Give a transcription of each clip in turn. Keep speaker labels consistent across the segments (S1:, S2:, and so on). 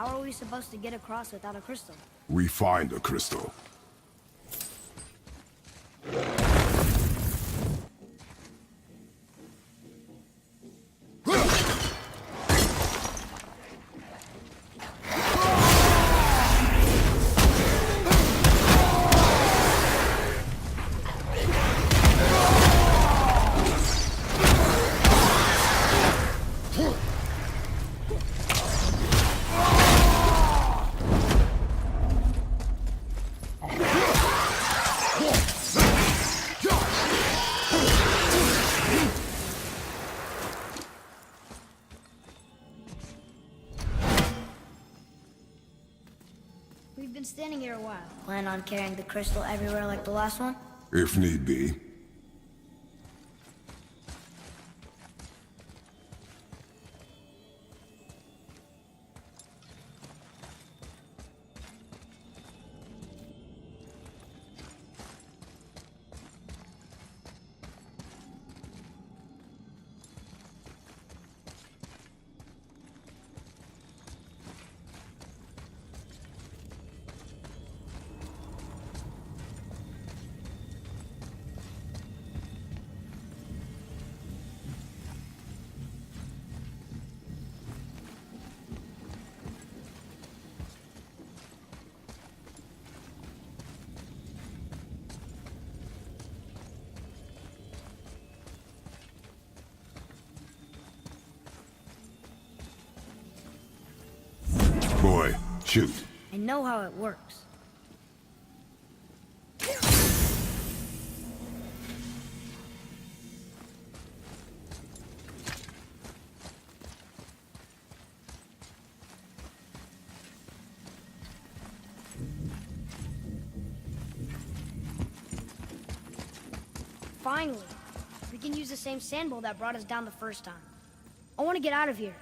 S1: How are we supposed to get across without a crystal?
S2: We find a crystal.
S1: We've been standing here a while. Plan on carrying the crystal everywhere like the last one?
S2: If need be. Boy, shoot.
S1: I know how it works. Finally, we can use the same sand bowl that brought us down the first time. I want to get out of here.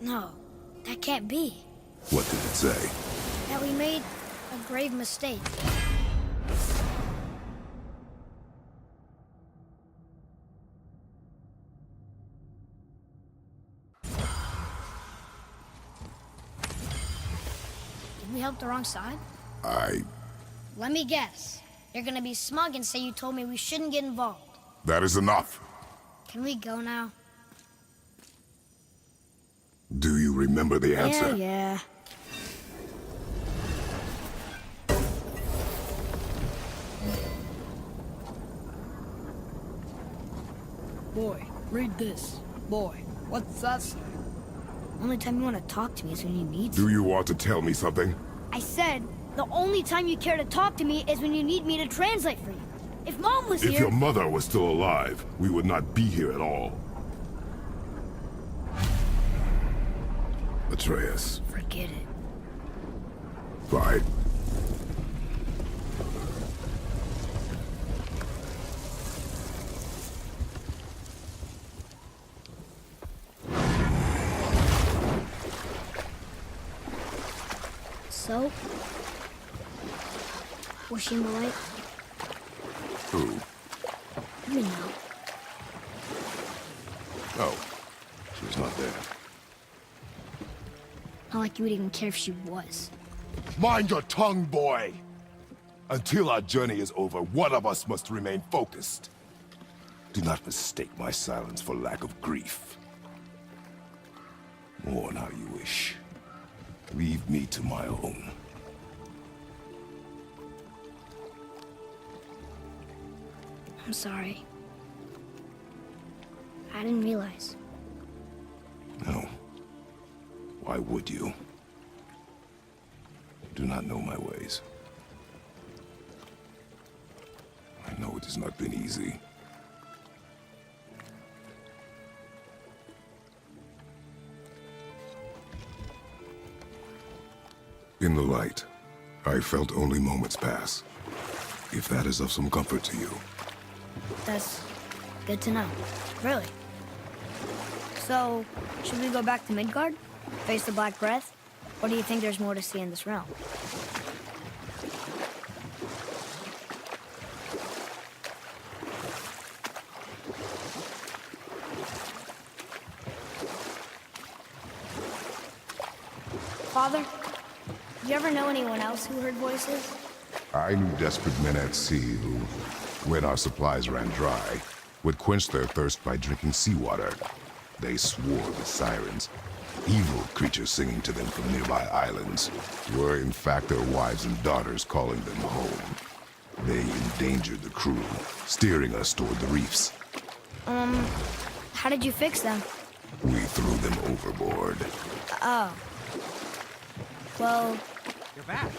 S1: No, that can't be.
S2: What did it say?
S1: That we made a grave mistake. Did we help the wrong side? Let me guess. You're gonna be smug and say you told me we shouldn't get involved.
S2: That is enough.
S1: Can we go now?
S2: Do you remember the answer?
S1: Yeah.
S3: Boy, read this. Boy, what's that say?
S1: Only time you want to talk to me is when you need
S2: Do you want to tell me something?
S1: I said, the only time you care to talk to me is when you need me to translate for you. If Mom was
S2: If
S1: here...
S2: your mother was still alive, we would not be here at all. Atreus.
S1: Forget it.
S2: Fine.
S1: So? Was she in the light?
S2: Who?
S1: You know.
S2: Oh. She was not there.
S1: Not like you would even care if she was.
S2: Mind your tongue, boy! Until our journey is over, one of us must remain focused. Do not mistake my silence for lack of grief. Mourn how you wish. Leave me to my own.
S1: I'm sorry. I didn't realize.
S2: No. Why would you? You do not know my ways. I know it has not been easy. In the light, I felt only moments pass. If that is of some comfort to you.
S1: That's good to know. Really. So, should we go back to Midgard? Face the Black Breath? Or do you think there's more to see in this realm? Father, do you ever know anyone else who heard voices?
S2: I knew desperate men at sea who, when our supplies ran dry, would quench their thirst by drinking seawater. They swore the sirens, evil creatures singing to them from nearby islands, were in fact their wives and daughters calling them home. They endangered the crew, steering us toward the reefs.
S1: How did you fix them?
S2: We threw them overboard.
S1: Oh. Well,
S4: You're back.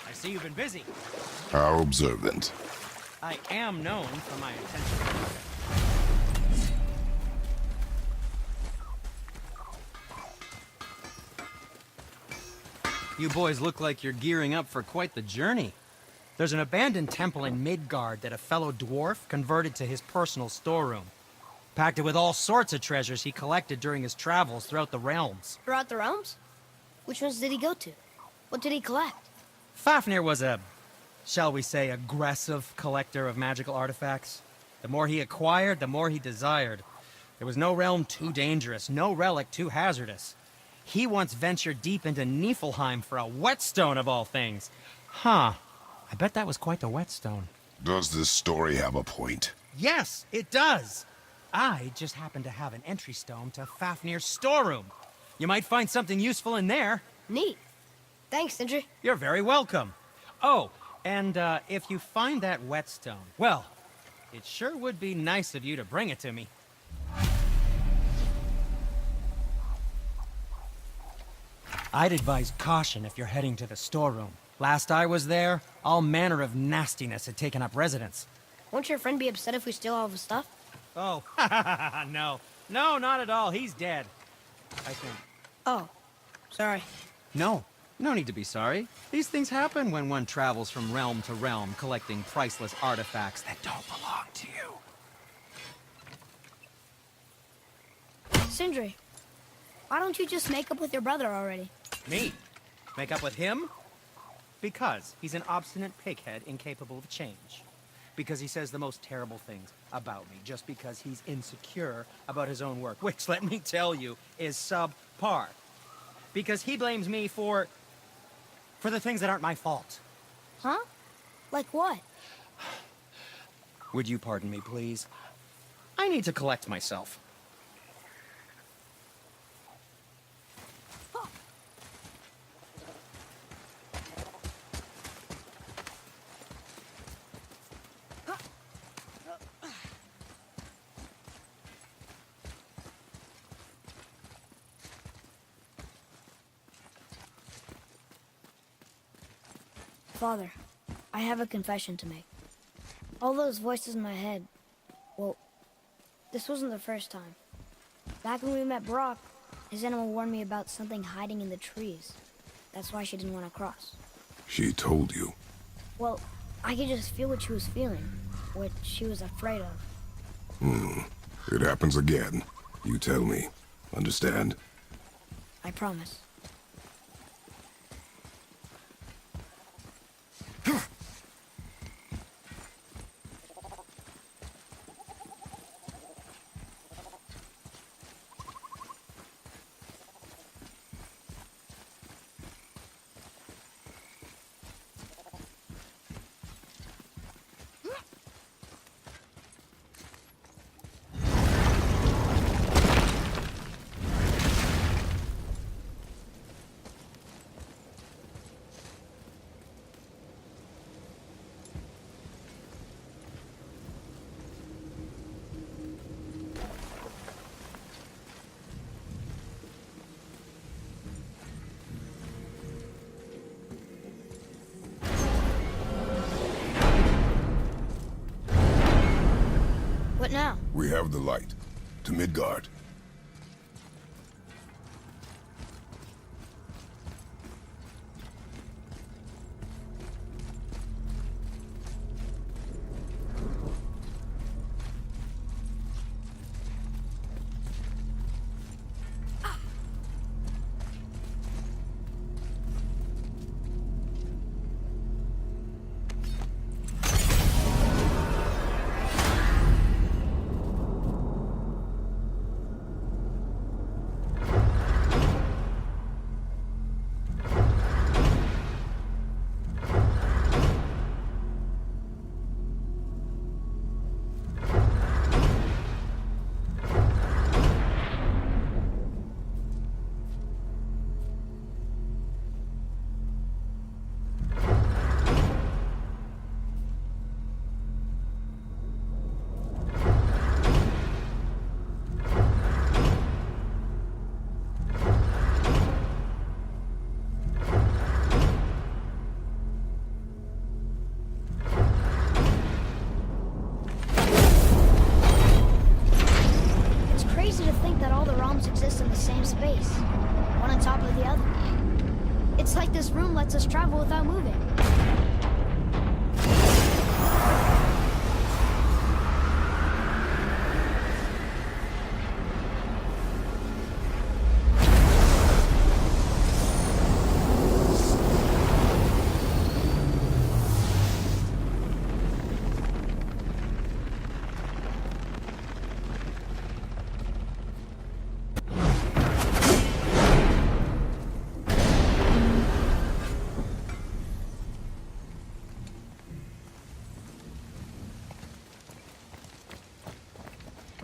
S4: I see you've been busy.
S2: How observant.
S4: I am known for my attention. You boys look like you're gearing up for quite the journey. There's an abandoned temple in Midgard that a fellow dwarf converted to his personal storeroom. Packed it with all sorts of treasures he collected during his travels throughout the realms.
S1: throughout the realms? Which ones did he go to? What did he collect?
S4: Fafnir was a, shall we say, aggressive collector of magical artifacts. The more he acquired, the more he desired. There was no realm too dangerous, no relic too hazardous. He once ventured deep into Niflheim for a whetstone of all things. Huh. I bet that was quite the whetstone.
S2: Does this story have a point?
S4: Yes, it does. I just happen to have an entry stone to Fafnir's storeroom. You might find something useful in there.
S1: Neat. Thanks, Sindri.
S4: You're very welcome. Oh, and if you find that whetstone, well, it sure would be nice of you to bring it to me. I'd advise caution if you're heading to the storeroom. Last I was there, all manner of nastiness had taken up residence.
S1: Won't your friend be upset if we steal all of his stuff?
S4: Oh, no. No, not at all. He's dead. I think.
S1: Oh, sorry.
S4: No. No need to be sorry. These things happen when one travels from realm to realm, collecting priceless artifacts that don't belong to you.
S1: Sindri, Why don't you just make up with your brother already?
S4: Me? Make up with him? Because he's an obstinate pighead incapable of change. Because he says the most terrible things about me, just because he's insecure about his own work, which, let me tell you, is subpar. Because he blames me for the things that aren't my fault.
S1: Huh? Like what?
S4: Would you pardon me, please? I need to collect myself.
S1: Father, I have a confession to make. All those voices in my head, well, this wasn't the first time. Back when we met Brock, his animal warned me about something hiding in the trees. That's why she didn't want to cross.
S2: She told you.
S1: Well, I could just feel what she was feeling, what she was afraid of.
S2: It happens again. You tell me. Understand?
S1: I promise. What now?
S2: We have the light. To Midgard.
S1: Exist in the same space, one on top of the other. It's like this room lets us travel without moving.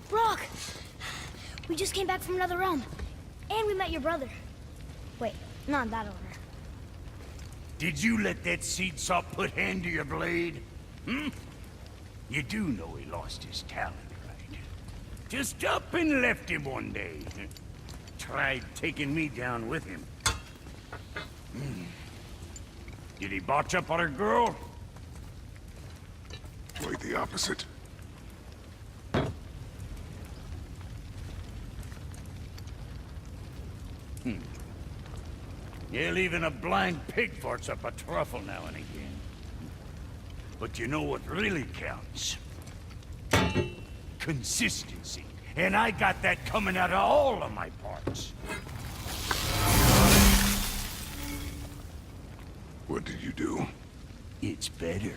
S1: Brock! We just came back from another realm. And we met your brother. Wait, not in that order.
S5: Did you let that seed saw put hand to your blade? Hmm? You do know he lost his talent, right? Just up and left him one day. Tried taking me down with him. Did he botch up on our girl?
S2: Quite the opposite.
S5: Yeah, even a blind pig farts up a truffle now and again. But you know what really counts? Consistency. And I got that coming out of all of my parts.
S2: do.
S5: It's better.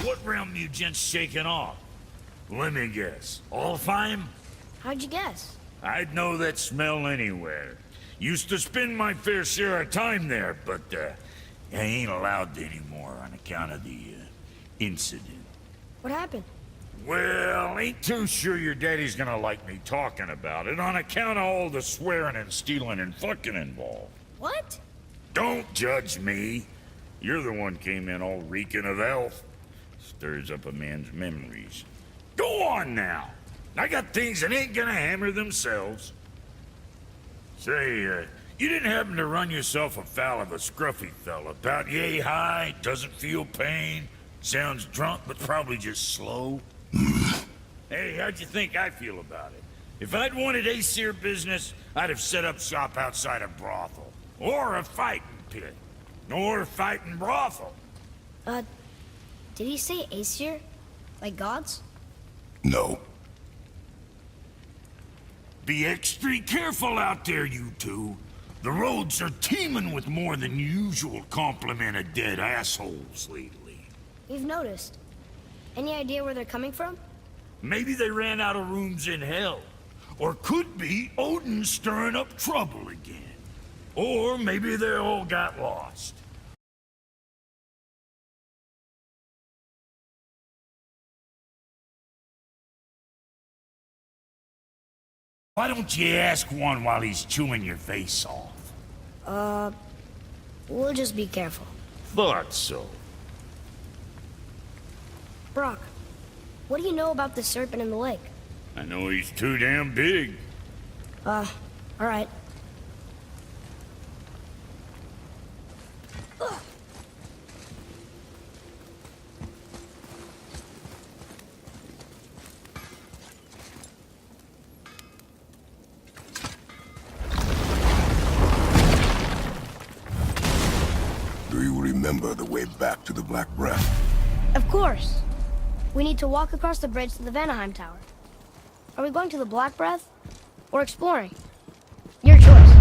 S6: What realm you gents shaking off? Let me guess. Alfheim?
S1: How'd you guess?
S6: I'd know that smell anywhere. Used to spend my fair share of time there, but I ain't allowed to anymore on account of the incident.
S1: What happened?
S6: Well, ain't too sure your daddy's gonna like me talking about it on account of all the swearing and stealing and fucking involved.
S1: What?
S6: Don't judge me. You're the one came in all reeking of elf. Stirs up a man's memories. Go on now. I got things that ain't gonna hammer themselves. Say, you didn't happen to run yourself afoul of a scruffy fella about yay high, doesn't feel pain, sounds drunk but probably just slow? Hey, how'd you think I feel about it? If I'd wanted Aesir business, I'd have set up shop outside a brothel. Or a fighting pit. Or a fighting brothel.
S1: Did he say Aesir? Like gods?
S2: No.
S6: Be extra careful out there, you two. The roads are teeming with more than usual complement of dead assholes lately.
S1: We've noticed. Any idea where they're coming from?
S6: Maybe they ran out of rooms in hell. Or could be Odin stirring up trouble again. Or maybe they all got lost. Why don't you ask one while he's chewing your face off?
S1: We'll just be careful.
S6: Thought so.
S1: Brock, what do you know about the serpent in the lake?
S6: I know he's too damn big.
S1: Alright.
S2: Do you remember the way back to the Black Breath?
S1: Of course. We need to walk across the bridge to the Vanaheim Tower. Are we going to the Black Breath? Or exploring? Your choice.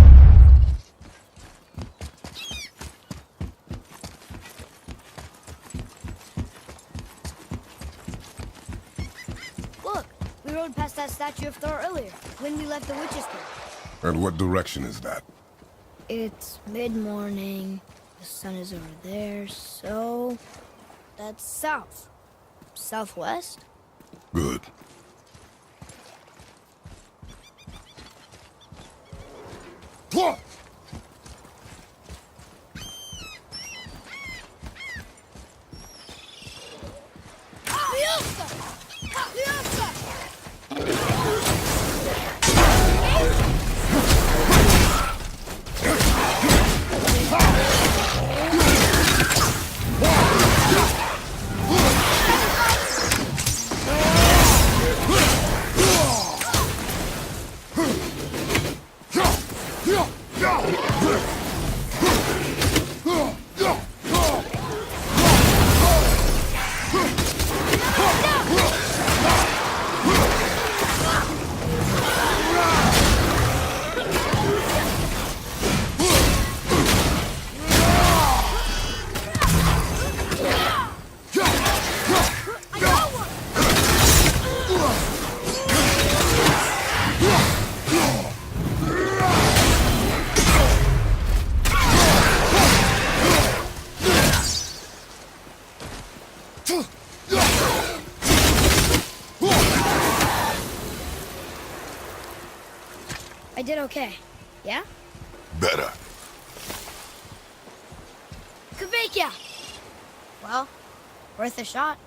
S1: Look, we rode past that statue of Thor earlier, when we left the Witch's Cave.
S2: And what direction is that?
S1: It's mid-morning, the sun is over there, so... that's south. Southwest?
S2: Good.
S1: I did okay. Yeah?
S2: Better.
S1: Kvekia! Well, worth a shot.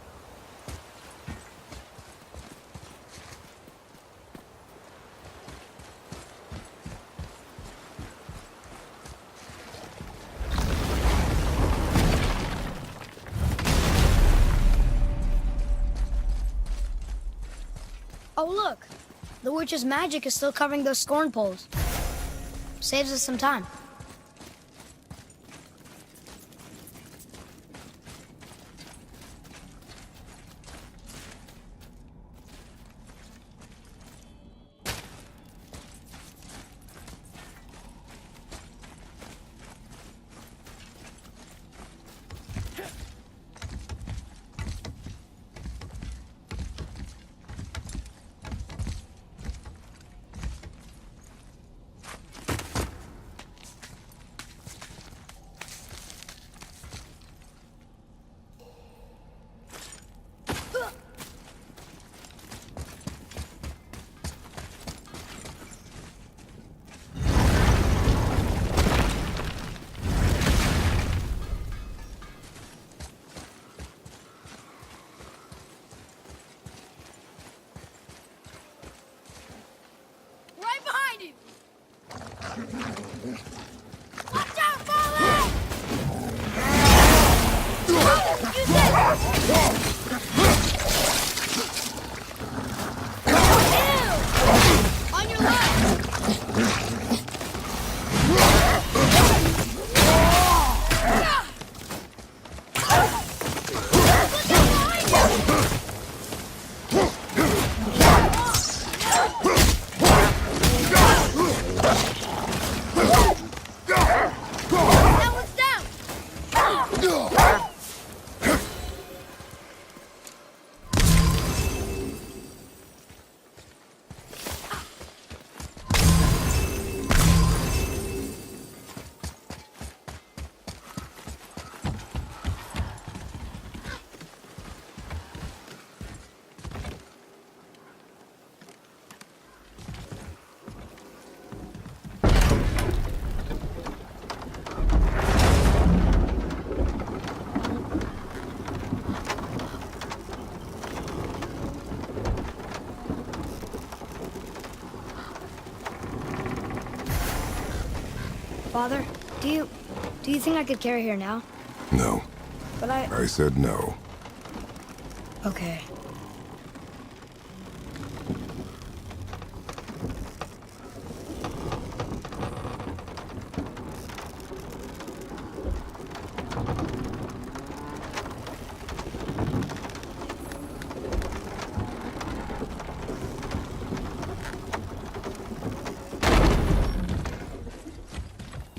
S1: Oh, look! The witch's magic is still covering those scorn poles. Saves us some time. Father, do you think I could carry her now?
S2: No.
S1: But
S2: I said no.
S1: Okay.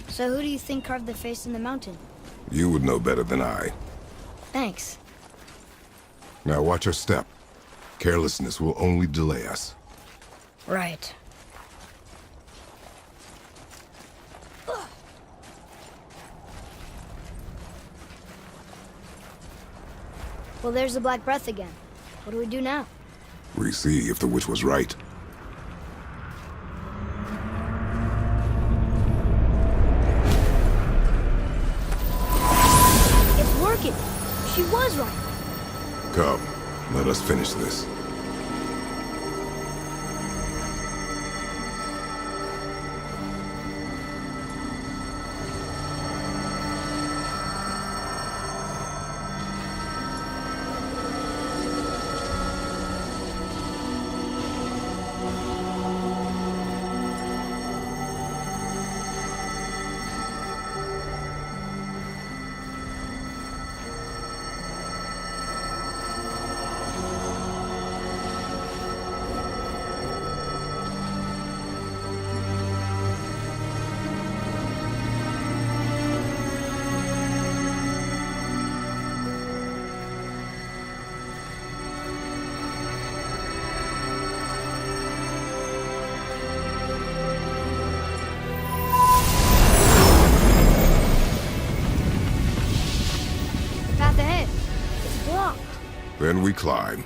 S1: So who do you think carved the face in the mountain?
S2: You would know better than I.
S1: Thanks.
S2: Now watch your step. Carelessness will only delay us.
S1: Right. Well, there's the Black Breath again. What do we do now?
S2: We see if the witch was right.
S1: It's working! She was right!
S2: Come, let us finish this.
S1: Path ahead. It's blocked.
S2: Then we climb.